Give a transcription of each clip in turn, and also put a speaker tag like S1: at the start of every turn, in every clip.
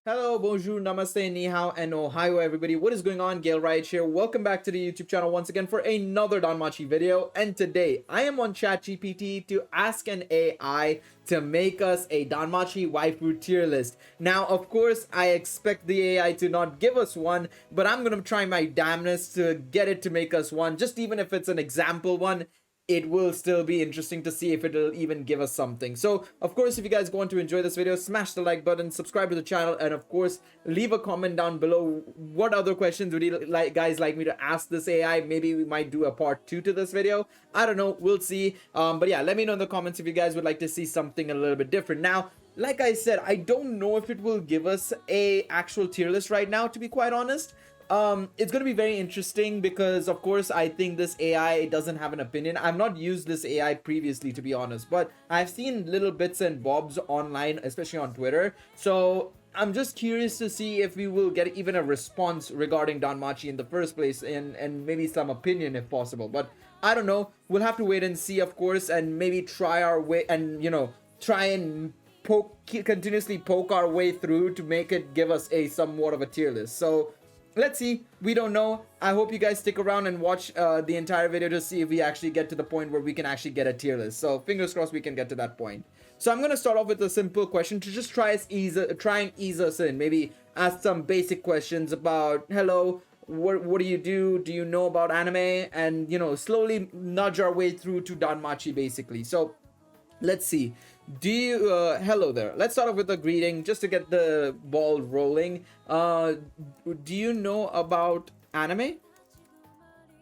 S1: Hello, bonjour, namaste, ni hao, and ohio, everybody. What is going on? Galeriot here. Welcome back to the YouTube channel once again for another Danmachi video. And today, I am on ChatGPT to ask an AI to make us a Danmachi Waifu Tier List. Now, of course, I expect the AI to not give us one, but I'm gonna try my damnedest to get it to make us one, just even if it's an example one. It will still be interesting to see if it'll even give us something. So of course, if you guys want to enjoy this video, smash the like button, subscribe to the channel, and of course leave a comment down below. What other questions would you guys like me to ask this AI? Maybe we might do a part 2 to this video. I don't know, we'll see. But yeah, let me know in the comments if you guys would like to see something a little bit different. Now, like I said, I don't know if it will give us a actual tier list right now, to be quite honest. It's going to be very interesting because of course I think this AI doesn't have an opinion. I've not used this AI previously, to be honest, but I've seen little bits and bobs online, especially on Twitter. So I'm just curious to see if we will get even a response regarding Danmachi in the first place, and maybe some opinion if possible. But I don't know, we'll have to wait and see, of course, and maybe try our way and try and continuously poke our way through to make it give us a somewhat of a tier list. So let's see, we don't know. I hope you guys stick around and watch the entire video to see if we actually get to the point where we can actually get a tier list. So fingers crossed we can get to that point. So I'm going to start off with a simple question to just try and ease us in. Maybe ask some basic questions about, hello, what do you know about anime, and slowly nudge our way through to Danmachi basically. So let's see. Hello there. Let's start off with a greeting just to get the ball rolling. Do you know about anime?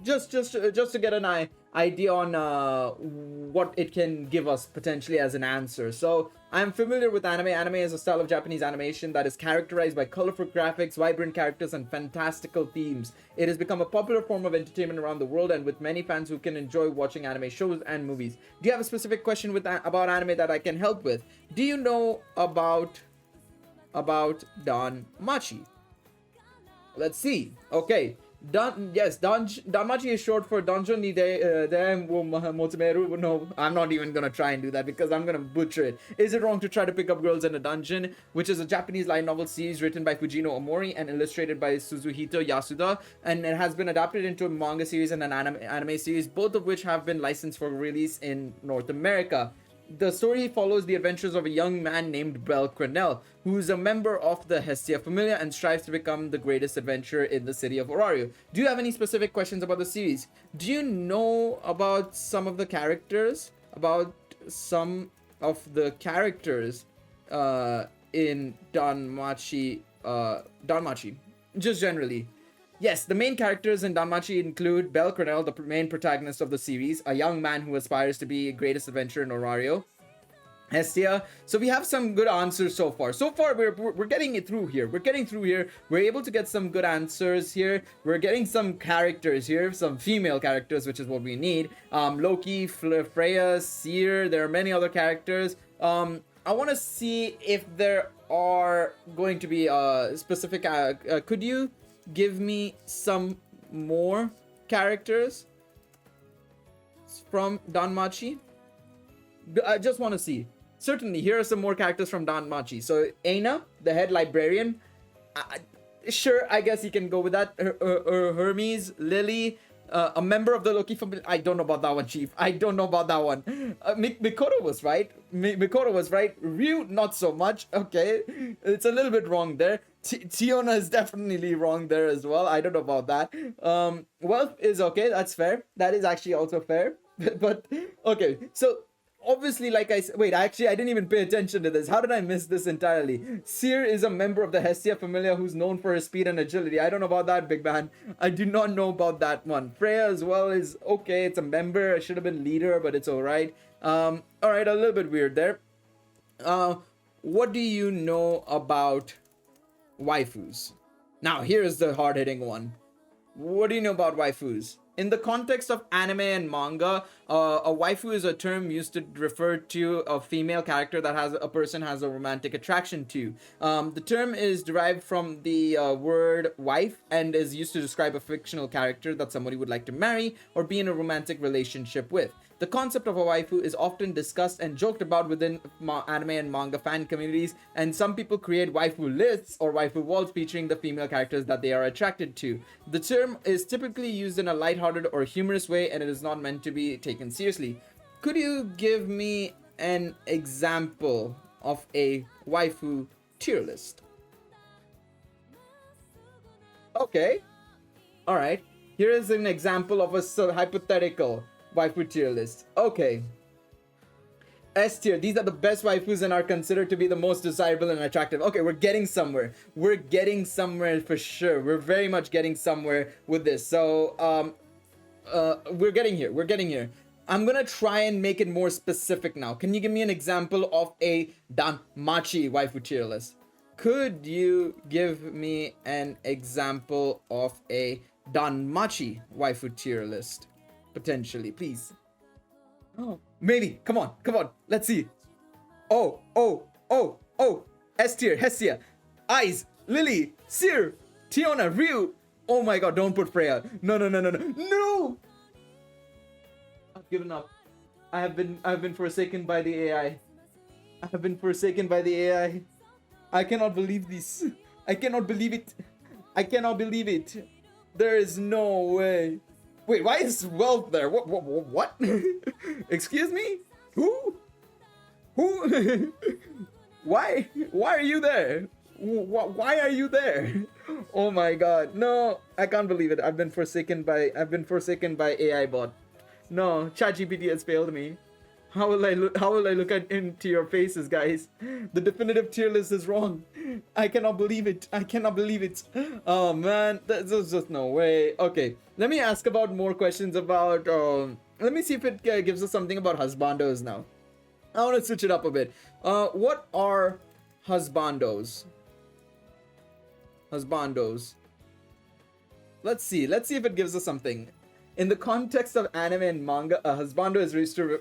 S1: Just to get an idea on what it can give us potentially as an answer. So I'm familiar with anime. Anime is a style of Japanese animation that is characterized by colorful graphics, vibrant characters, and fantastical themes. It has become a popular form of entertainment around the world, and with many fans who can enjoy watching anime shows and movies. Do you have a specific question about anime that I can help with? Do you know about Danmachi? Let's see. Okay. Danmachi is short for Donjon ni Motsumeru. No, I'm not even gonna try and do that because I'm gonna butcher it. Is it wrong to try to pick up girls in a dungeon? Which is a Japanese light novel series written by Fujino Omori and illustrated by Suzuhito Yasuda, and it has been adapted into a manga series and an anime series, both of which have been licensed for release in North America. The story follows the adventures of a young man named Belcranel, who is a member of the Hestia Familia and strives to become the greatest adventurer in the city of Orario. Do you have any specific questions about the series? Do you know about some of the characters? In Danmachi? Just generally. Yes, the main characters in Danmachi include Belcranel, the main protagonist of the series, a young man who aspires to be a greatest adventurer in Orario. Hestia. So we have some good answers so far. We're getting it through here. We're able to get some good answers here. We're getting some characters here, some female characters, which is what we need. Loki, Freya, Seer. There are many other characters. I want to see if there are going to be specific. Could you give me some more characters from Danmachi? I just want to see. Certainly, here are some more characters from Danmachi. So, Aina, the head librarian. Sure, I guess you can go with that. Hermes, Lily, a member of the Loki family. I don't know about that one, Chief. I don't know about that one. Mikoto was right. Mikoto was right. Ryu, not so much. Okay, it's a little bit wrong there. Tiona is definitely wrong there as well. I don't know about that. Wealth is okay. That's fair. That is actually also fair. But okay, so obviously, like I said, wait, actually, I didn't even pay attention to this. How did I miss this entirely? Seer is a member of the Hestia Familia who's known for his speed and agility. I don't know about that, big man. I do not know about that one. Freya as well is okay. It's a member. I should have been leader, but it's all right. All right, a little bit weird there. What do you know about waifus? Now, here's the hard-hitting one. What do you know about waifus? In the context of anime and manga, A waifu is a term used to refer to a female character that has a person has a romantic attraction to. The term is derived from the word wife and is used to describe a fictional character that somebody would like to marry or be in a romantic relationship with. The concept of a waifu is often discussed and joked about within anime and manga fan communities, and some people create waifu lists or waifu walls featuring the female characters that they are attracted to. The term is typically used in a lighthearted or humorous way, and it is not meant to be taken seriously. Could you give me an example of a waifu tier list? Okay. Alright. Here is an example of a hypothetical waifu tier list. Okay. S tier. These are the best waifus and are considered to be the most desirable and attractive. Okay, we're getting somewhere. We're getting somewhere for sure. We're very much getting somewhere with this. So, we're getting here. We're getting here. I'm gonna try and make it more specific now. Can you give me an example of a Danmachi waifu tier list? Could you give me an example of a Danmachi waifu tier list? Potentially, please. Oh, maybe. Come on, come on. Let's see. Oh. S tier, Hestia, Eyes, Lily, Seer, Tiona, Ryu. Oh my god, don't put Freya. No. No! I've given up. I've been forsaken by the AI. I have been forsaken by the AI. I cannot believe this. I cannot believe it. I cannot believe it. There is no way. Wait, why is Wealth there? What? Excuse me? Who? Why are you there? Why are you there? Oh my god. No, I can't believe it. I've been forsaken by AI bot. No, ChatGPT has failed me. How will I look into your faces, guys? The definitive tier list is wrong. I cannot believe it. I cannot believe it. Oh man, there's just no way. Okay, let me ask about more questions about. Let me see if it gives us something about husbandos now. I want to switch it up a bit. What are husbandos? Husbandos. Let's see if it gives us something. In the context of anime and manga, a husbando is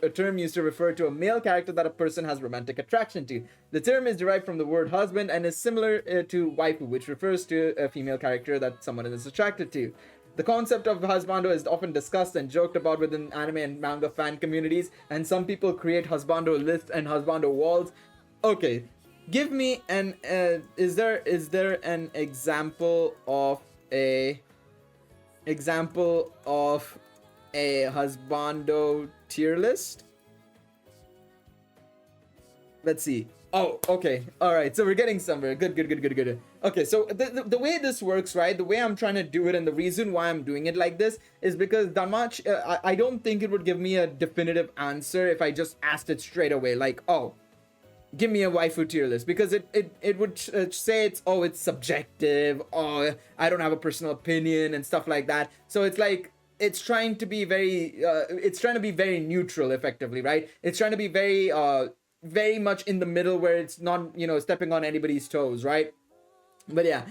S1: a term used to refer to a male character that a person has romantic attraction to. The term is derived from the word husband and is similar to waifu, which refers to a female character that someone is attracted to. The concept of husbando is often discussed and joked about within anime and manga fan communities, and some people create husbando lists and husbando walls. Okay, give me an is there an example of a husbando tier list? Let's see. Oh, okay. All right. So we're getting somewhere. Good. Okay. So the way this works, right? The way I'm trying to do it, and the reason why I'm doing it like this is because Danmachi, I don't think it would give me a definitive answer if I just asked it straight away. Like, oh, give me a waifu tier list, because it would say it's subjective, I don't have a personal opinion and stuff like that. So it's like it's trying to be very neutral effectively, right? It's trying to be very much in the middle where it's not stepping on anybody's toes, right? But yeah,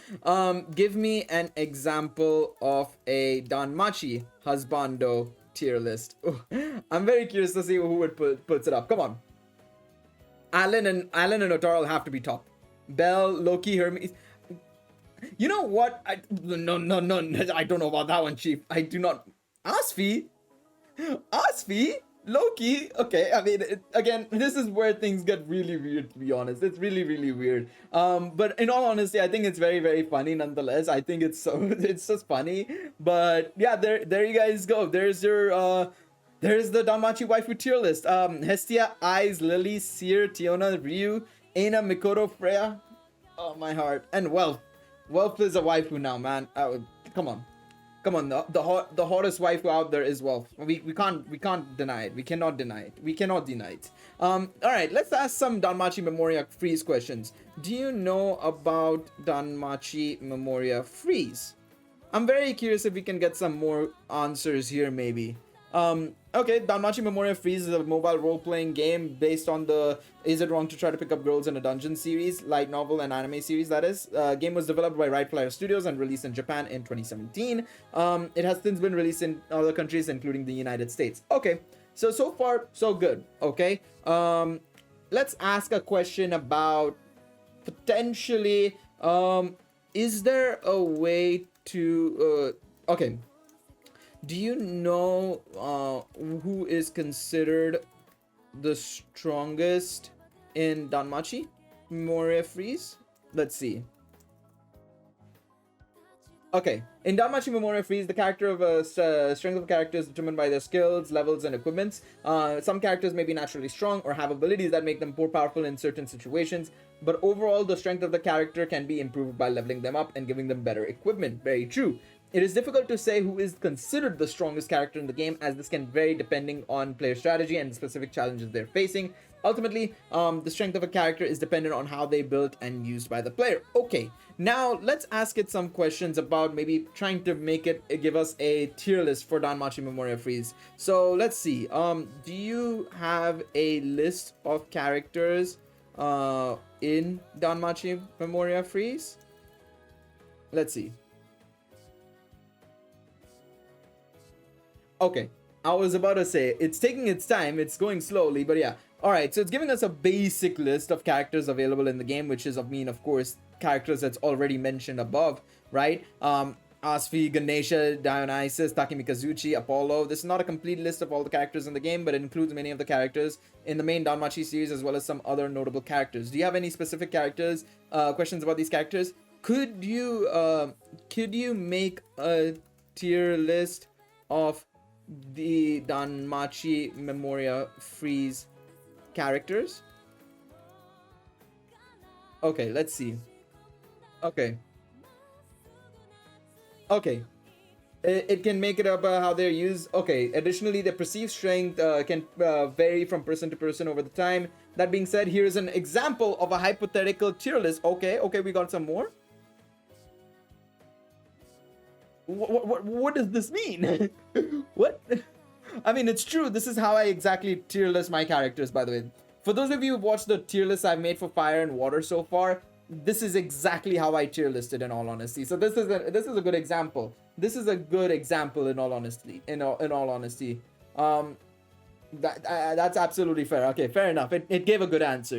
S1: give me an example of a Danmachi husbando tier list. I'm very curious to see who would puts it up. Come on. Alan and Otaro will have to be top. Belle, Loki, Hermes. You know what? No. I don't know about that one, Chief. I do not. Asfi, Loki. Okay, I mean, again, this is where things get really weird. To be honest, it's really weird. But in all honesty, I think it's very funny nonetheless. I think it's just funny. But yeah, there you guys go. There's your There's the Danmachi Waifu Tier List. Hestia, Eyes, Lily, Seer, Tiona, Ryu, Aina, Mikoto, Freya. Oh, my heart. And Wealth. Wealth is a waifu now, man. Come on. The hottest waifu out there is Wealth. We can't deny it. We cannot deny it. All right, let's ask some Danmachi Memoria Freese questions. Do you know about Danmachi Memoria Freese? I'm very curious if we can get some more answers here, maybe. Okay, Danmachi Memoria Freeze is a mobile role-playing game based on the Is It Wrong to Try to Pick Up Girls in a Dungeon series, light novel and anime series, that is. Game was developed by Right Flyer Studios and released in Japan in 2017. It has since been released in other countries, including the United States. Okay, So far so good. Okay, let's ask a question about potentially, is there a way to okay, do you know who is considered the strongest in Danmachi Memoria Freeze? Let's see. Okay, in Danmachi Memoria Freeze, the character of strength of a character is determined by their skills, levels, and equipments. Some characters may be naturally strong or have abilities that make them more powerful in certain situations, but overall, the strength of the character can be improved by leveling them up and giving them better equipment. Very true. It is difficult to say who is considered the strongest character in the game, as this can vary depending on player strategy and the specific challenges they're facing. Ultimately, the strength of a character is dependent on how they built and used by the player. Okay, now let's ask it some questions about maybe trying to make it give us a tier list for Danmachi Memoria Freeze. So let's see. Do you have a list of characters in Danmachi Memoria Freeze? Let's see. Okay, I was about to say it's taking its time, it's going slowly, but yeah. Alright, so it's giving us a basic list of characters available in the game, which is, of course, characters that's already mentioned above, right? Asfi, Ganesha, Dionysus, Takemikazuchi, Apollo. This is not a complete list of all the characters in the game, but it includes many of the characters in the main Danmachi series, as well as some other notable characters. Do you have any specific characters, questions about these characters? Could you make a tier list of the Danmachi Memoria Freeze characters? Okay, let's see. Okay, it can make it up how they're used. Okay, additionally, the perceived strength can vary from person to person over the time. That being said, here is an example of a hypothetical tier list. Okay, we got some more. What does this mean? What? I mean, it's true. This is how I exactly tier list my characters, by the way. For those of you who've watched the tier lists I've made for fire and water so far, this is exactly how I tier listed, in all honesty. So this is a good example. This is a good example, in all honesty. In all honesty, that's absolutely fair. Okay, fair enough. It gave a good answer.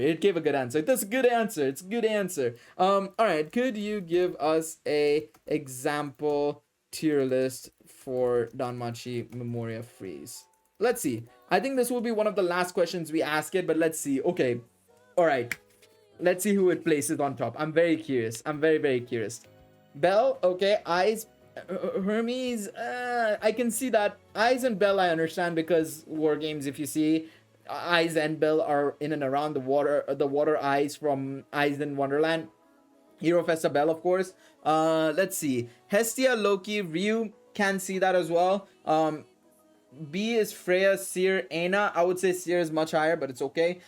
S1: That's a good answer. It's a good answer. All right. Could you give us a example tier list for Danmachi Memoria Freeze? Let's see. I think this will be one of the last questions we ask it, but let's see. Okay. All right. Let's see who it places on top. I'm very curious. I'm very, very curious. Belle, okay. Eyes, Hermes, I can see that. Eyes and Belle I understand, because war games, if you see, Eyes and Belle are in and around the water eyes from Eyes in Wonderland. Hero Festa Belle, of course. Let's see. Hestia, Loki, Ryu, can see that as well. B is Freya, Seer, Aina. I would say Seer is much higher, but it's okay.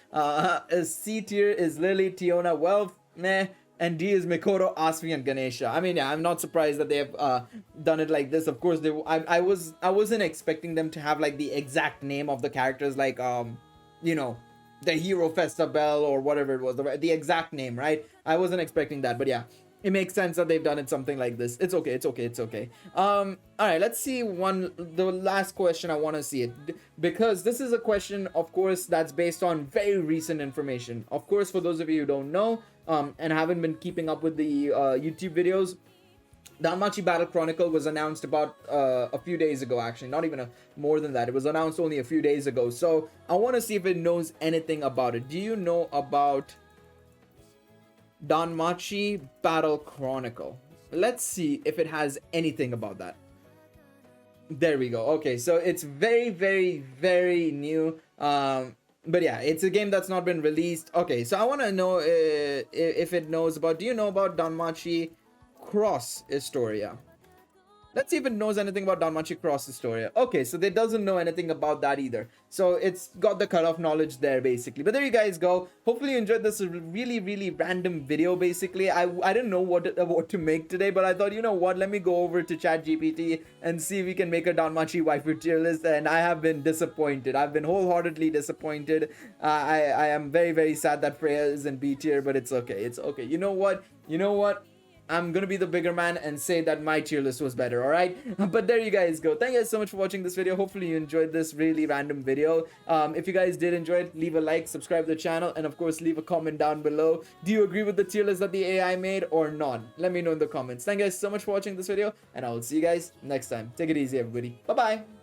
S1: C tier is Lily, Tiona, Wealth, meh. And D is Mikoto, Asfi, and Ganesha. I mean, yeah, I'm not surprised that they have done it like this. Of course, I wasn't expecting them to have like the exact name of the characters, like you know, the Hero Festa Belle or whatever it was, the exact name, right? I wasn't expecting that, but yeah. It makes sense that they've done it something like this. It's okay. All right, let's see the last question. I want to see it, because this is a question, of course, that's based on very recent information. Of course, for those of you who don't know, and haven't been keeping up with the YouTube videos, Danmachi Battle Chronicle was announced about a few days ago, actually. Not even more than that. It was announced only a few days ago. So I want to see if it knows anything about it. Do you know about Danmachi Battle Chronicle? Let's see if it has anything about that. There we go. Okay, so it's very, very, very new. But yeah, it's a game that's not been released. Okay, so I want to know if it knows about. Do you know about Danmachi Cross Historia? Let's see if it knows anything about Danmachi Cross Historia. Okay, so it doesn't know anything about that either. So it's got the cutoff knowledge there, basically. But there you guys go. Hopefully you enjoyed this really, really random video, basically. I didn't know what to make today, but I thought, you know what, let me go over to ChatGPT and see if we can make a Danmachi Waifu Tier List. And I have been disappointed. I've been wholeheartedly disappointed. I am very, very sad that Freya is in B tier, but it's okay. It's okay. You know what? I'm gonna be the bigger man and say that my tier list was better, alright? But there you guys go. Thank you guys so much for watching this video. Hopefully you enjoyed this really random video. If you guys did enjoy it, leave a like, subscribe to the channel, and of course leave a comment down below. Do you agree with the tier list that the AI made or not? Let me know in the comments. Thank you guys so much for watching this video, and I will see you guys next time. Take it easy, everybody. Bye bye.